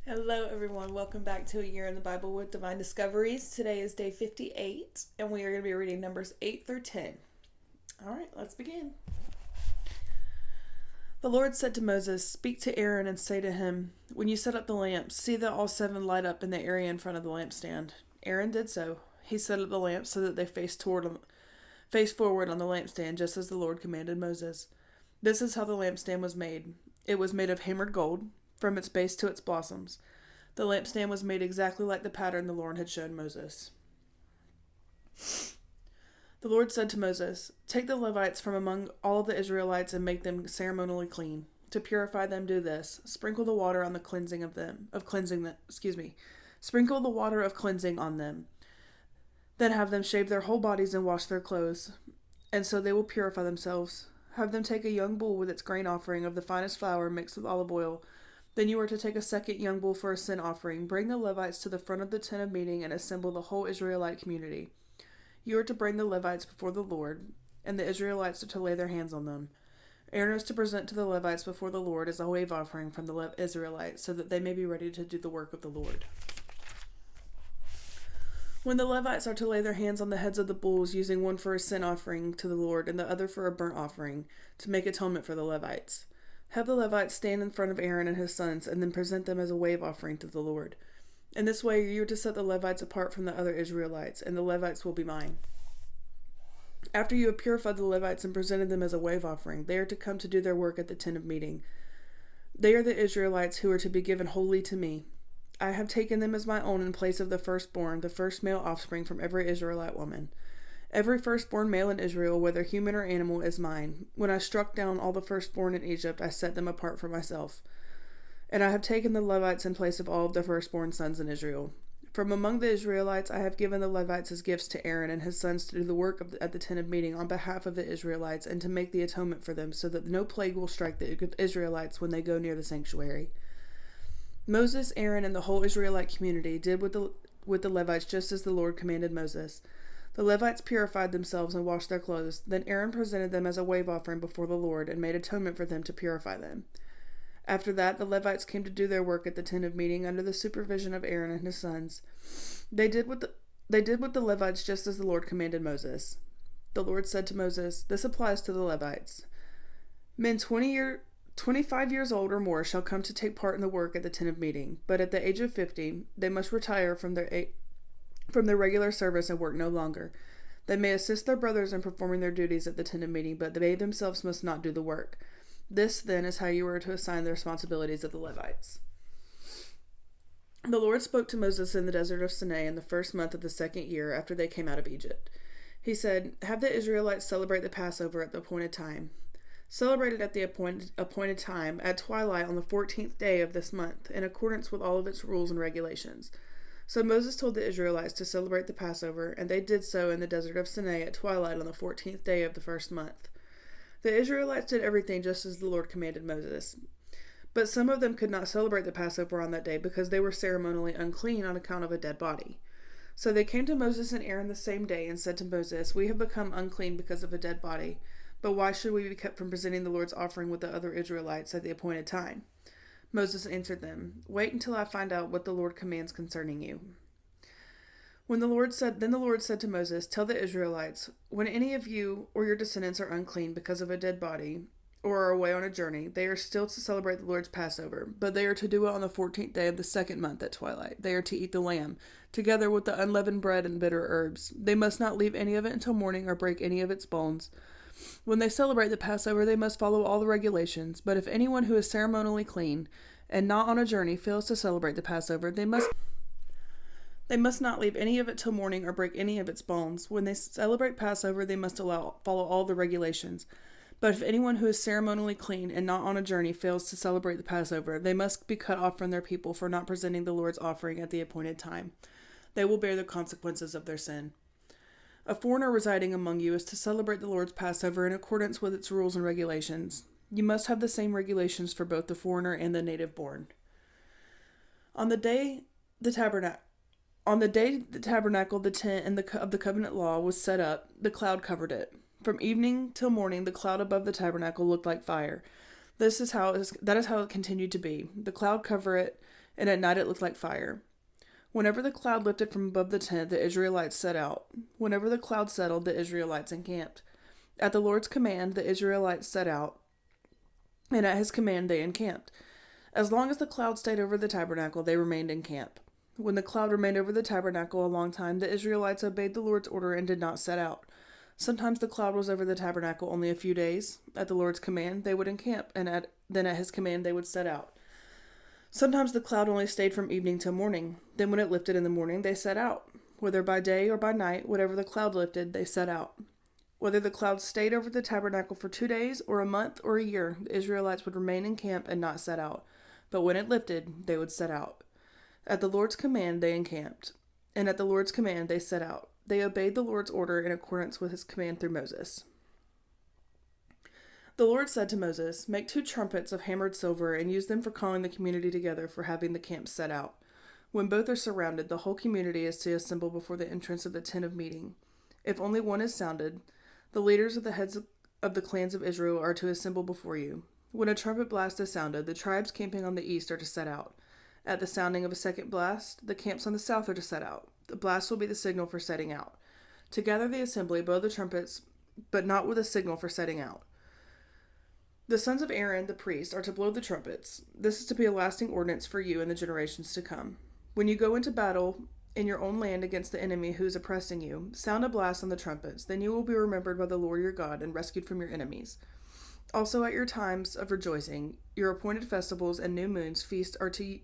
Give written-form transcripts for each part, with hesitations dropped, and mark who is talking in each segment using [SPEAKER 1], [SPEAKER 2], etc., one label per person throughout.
[SPEAKER 1] Hello, everyone. Welcome back to A Year in the Bible with Divine Discoveries. Today is day 58, and we are going to be reading Numbers 8 through 10. All right, let's begin. The Lord said to Moses, "Speak to Aaron and say to him, when you set up the lamps, see that all seven light up in the area in front of the lampstand." Aaron did so. He set up the lamps so that they faced forward on the lampstand, just as the Lord commanded Moses. This is how the lampstand was made. It was made of hammered gold, from its base to its blossoms. The lampstand was made exactly like the pattern the Lord had shown Moses. The Lord said to Moses, "Take the Levites from among all of the Israelites and make them ceremonially clean. To purify them, do this: sprinkle the water on the cleansing of them, of cleansing them. Sprinkle the water of cleansing on them. Then have them shave their whole bodies and wash their clothes, and so they will purify themselves. Have them take a young bull with its grain offering of the finest flour mixed with olive oil. Then you are to take a second young bull for a sin offering. Bring the Levites to the front of the tent of meeting and assemble the whole Israelite community. You are to bring the Levites before the Lord, and the Israelites are to lay their hands on them. Aaron is to present to the Levites before the Lord as a wave offering from the Israelites, so that they may be ready to do the work of the Lord. When the Levites are to lay their hands on the heads of the bulls, using one for a sin offering to the Lord and the other for a burnt offering, to make atonement for the Levites. Have the Levites stand in front of Aaron and his sons, and then present them as a wave offering to the Lord. In this way, you are to set the Levites apart from the other Israelites, and the Levites will be mine. After you have purified the Levites and presented them as a wave offering, they are to come to do their work at the tent of meeting. They are the Israelites who are to be given wholly to me. I have taken them as my own in place of the firstborn, the first male offspring from every Israelite woman. Every firstborn male in Israel, whether human or animal, is mine. When I struck down all the firstborn in Egypt, I set them apart for myself. And I have taken the Levites in place of all of the firstborn sons in Israel. From among the Israelites, I have given the Levites as gifts to Aaron and his sons to do the work at the tent of meeting on behalf of the Israelites and to make the atonement for them, so that no plague will strike the Israelites when they go near the sanctuary. Moses, Aaron, and the whole Israelite community did with the Levites just as the Lord commanded Moses. The Levites purified themselves and washed their clothes. Then Aaron presented them as a wave offering before the Lord and made atonement for them to purify them. After that, the Levites came to do their work at the tent of meeting under the supervision of Aaron and his sons. They did with the Levites just as the Lord commanded Moses. The Lord said to Moses, "This applies to the Levites. Men 25 years old or more shall come to take part in the work at the tent of meeting, but at the age of 50, they must retire from their regular service and work no longer. They may assist their brothers in performing their duties at the tent of meeting, but they themselves must not do the work. This, then, is how you are to assign the responsibilities of the Levites." The Lord spoke to Moses in the desert of Sinai in the first month of the second year after they came out of Egypt. He said, "Have the Israelites celebrate the Passover at the appointed time. Celebrate it at the appointed time at twilight on the 14th day of this month, in accordance with all of its rules and regulations." So Moses told the Israelites to celebrate the Passover, and they did so in the desert of Sinai at twilight on the 14th day of the first month. The Israelites did everything just as the Lord commanded Moses. But some of them could not celebrate the Passover on that day because they were ceremonially unclean on account of a dead body. So they came to Moses and Aaron the same day and said to Moses, "We have become unclean because of a dead body. But why should we be kept from presenting the Lord's offering with the other Israelites at the appointed time?" Moses answered them, "Wait until I find out what the Lord commands concerning you." Then the Lord said to Moses, "Tell the Israelites, when any of you or your descendants are unclean because of a dead body, or are away on a journey, they are still to celebrate the Lord's Passover, but they are to do it on the 14th day of the second month at twilight. They are to eat the lamb, together with the unleavened bread and bitter herbs. They must not leave any of it until morning or break any of its bones. When they celebrate the Passover, they must follow all the regulations, but if anyone who is ceremonially clean and not on a journey fails to celebrate the Passover, they must not leave any of it till morning or break any of its bones. When they celebrate Passover, they must follow all the regulations. But if anyone who is ceremonially clean and not on a journey fails to celebrate the Passover, they must be cut off from their people for not presenting the Lord's offering at the appointed time. They will bear the consequences of their sin. A foreigner residing among you is to celebrate the Lord's Passover in accordance with its rules and regulations. You must have the same regulations for both the foreigner and the native born. On the day the tabernacle, the tent, and of the covenant law was set up, the cloud covered it. From evening till morning, the cloud above the tabernacle looked like fire. That is how it continued to be. The cloud covered it and at night it looked like fire. Whenever the cloud lifted from above the tent, the Israelites set out. Whenever the cloud settled, the Israelites encamped. At the Lord's command, the Israelites set out, and at his command they encamped. As long as the cloud stayed over the tabernacle, they remained in camp. When the cloud remained over the tabernacle a long time, the Israelites obeyed the Lord's order and did not set out. Sometimes the cloud was over the tabernacle only a few days. At the Lord's command, they would encamp, and then at his command they would set out. Sometimes the cloud only stayed from evening till morning. Then when it lifted in the morning, they set out. Whether by day or by night, whatever the cloud lifted, they set out. Whether the cloud stayed over the tabernacle for 2 days, or a month, or a year, the Israelites would remain in camp and not set out. But when it lifted, they would set out. At the Lord's command, they encamped, and at the Lord's command, they set out. They obeyed the Lord's order in accordance with his command through Moses. The Lord said to Moses, "Make 2 trumpets of hammered silver and use them for calling the community together for having the camp set out. When both are surrounded, the whole community is to assemble before the entrance of the tent of meeting. If only one is sounded, the leaders of the heads of the clans of Israel are to assemble before you. When a trumpet blast is sounded, the tribes camping on the east are to set out. At the sounding of a second blast, the camps on the south are to set out. The blast will be the signal for setting out. To gather the assembly, blow the trumpets, but not with a signal for setting out. The sons of Aaron, the priest, are to blow the trumpets. This is to be a lasting ordinance for you in the generations to come. When you go into battle in your own land against the enemy who is oppressing you, sound a blast on the trumpets. Then you will be remembered by the Lord your God and rescued from your enemies. Also at your times of rejoicing, your appointed festivals and new moons feast are to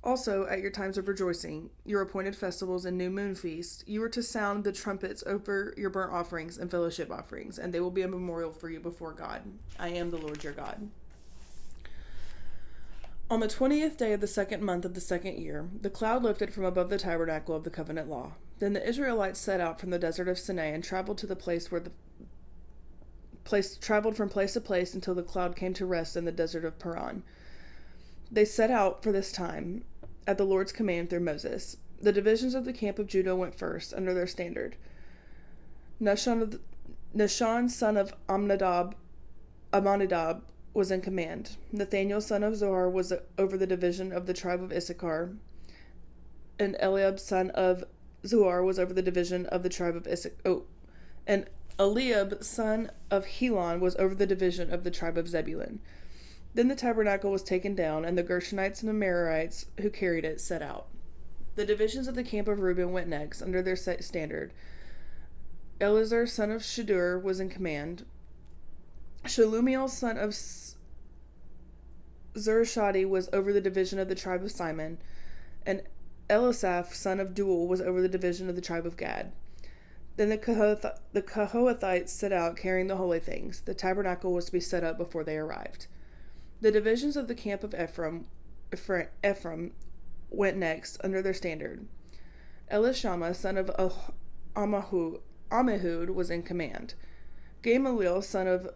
[SPEAKER 1] Also, at your times of rejoicing, your appointed festivals and new moon feasts, you are to sound the trumpets over your burnt offerings and fellowship offerings, and they will be a memorial for you before God. I am the Lord your God." On the 20th day of the 2nd month of the 2nd year, the cloud lifted from above the tabernacle of the covenant law. Then the Israelites set out from the desert of Sinai and traveled to the place where traveled from place to place until the cloud came to rest in the desert of Paran. They set out for this time at the Lord's command through Moses. The divisions of the camp of Judah went first, under their standard. Nahshon, son of Amminadab, was in command. Nathaniel, son of Zohar, was over the division of the tribe of Issachar, and Eliab, son of Zohar, was over the division of the tribe of Issachar. And Eliab, son of Helon, was over the division of the tribe of Zebulun. Then the tabernacle was taken down, and the Gershonites and the Merarites who carried it set out. The divisions of the camp of Reuben went next, under their set standard. Eleazar, son of Shedeur, was in command. Shelumiel, son of Zerashadi, was over the division of the tribe of Simon, and Elisaph, son of Duel, was over the division of the tribe of Gad. Then the Kohathites set out, carrying the holy things. The tabernacle was to be set up before they arrived. The divisions of the camp of Ephraim went next, under their standard. Elishama, son of Ammihud, was in command. Gamaliel, son of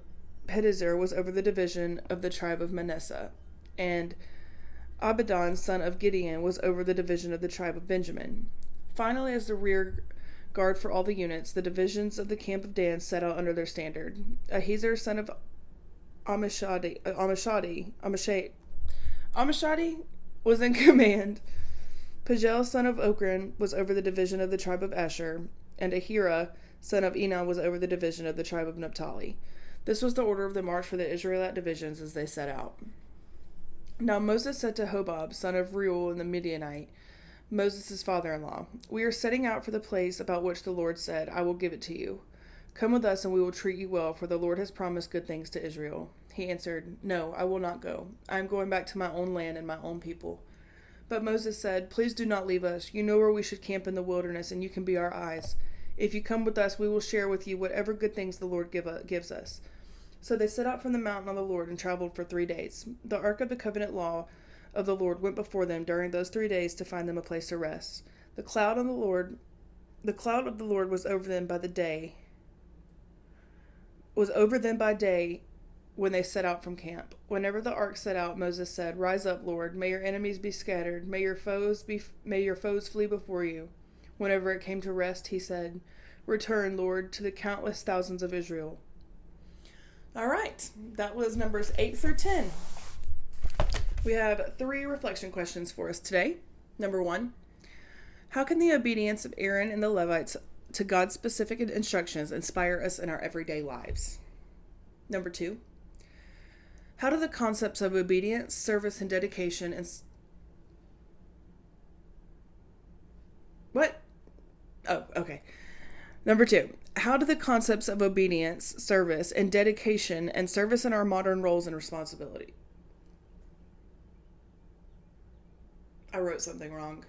[SPEAKER 1] Pedazur, was over the division of the tribe of Manasseh, and Abidan, son of Gideon, was over the division of the tribe of Benjamin. Finally, as the rear guard for all the units, the divisions of the camp of Dan set out under their standard. Ahiezer, son of Amishadi was in command. Pagel, son of Okran, was over the division of the tribe of Asher, and Ahira, son of Enan, was over the division of the tribe of Naphtali. This was the order of the march for the Israelite divisions as they set out. Now Moses said to Hobab, son of Reuel and the Midianite, Moses' father-in-law, "We are setting out for the place about which the Lord said, 'I will give it to you.' Come with us and we will treat you well, for the Lord has promised good things to Israel." He answered, "No, I will not go. I am going back to my own land and my own people." But Moses said, "Please do not leave us. You know where we should camp in the wilderness, and you can be our eyes. If you come with us, we will share with you whatever good things the Lord gives us." So they set out from the mountain of the Lord and traveled for 3 days. The ark of the covenant law of the Lord went before them during those 3 days to find them a place to rest. The cloud of the Lord was over them by day when they set out from camp. Whenever the ark set out, Moses said, "Rise up, Lord. May your enemies be scattered. May your foes flee before you." Whenever it came to rest, he said, "Return, Lord, to the countless thousands of Israel." All right, that was Numbers 8 through 10. We have 3 reflection questions for us today. Number 1, how can the obedience of Aaron and the Levites to God's specific instructions inspire us in our everyday lives? Number 2, how do the concepts of obedience, service, and dedication Number 2, how do the concepts of obedience, service, and dedication and service in our modern roles and responsibility? I wrote something wrong.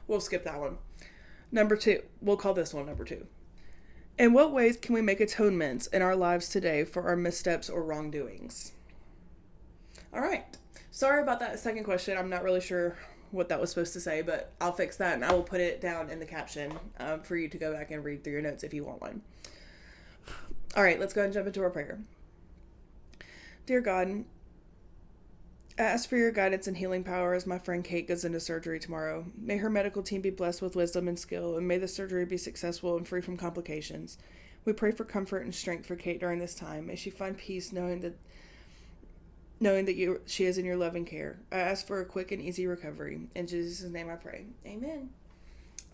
[SPEAKER 1] We'll skip that one. Number 2, we'll call this one number 2. In what ways can we make atonements in our lives today for our missteps or wrongdoings? All right. Sorry about that second question. I'm not really sure what that was supposed to say, but I'll fix that and I will put it down in the caption for you to go back and read through your notes if you want one. All right, let's go and jump into our prayer. Dear God, I ask for your guidance and healing power as my friend Kate goes into surgery tomorrow. May her medical team be blessed with wisdom and skill, and may the surgery be successful and free from complications. We pray for comfort and strength for Kate during this time. May she find peace knowing that she is in your loving care. I ask for a quick and easy recovery. In Jesus' name I pray. Amen.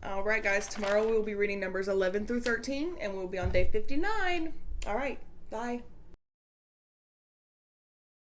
[SPEAKER 1] All right, guys. Tomorrow we will be reading numbers 11 through 13, and we'll be on day 59. All right. Bye.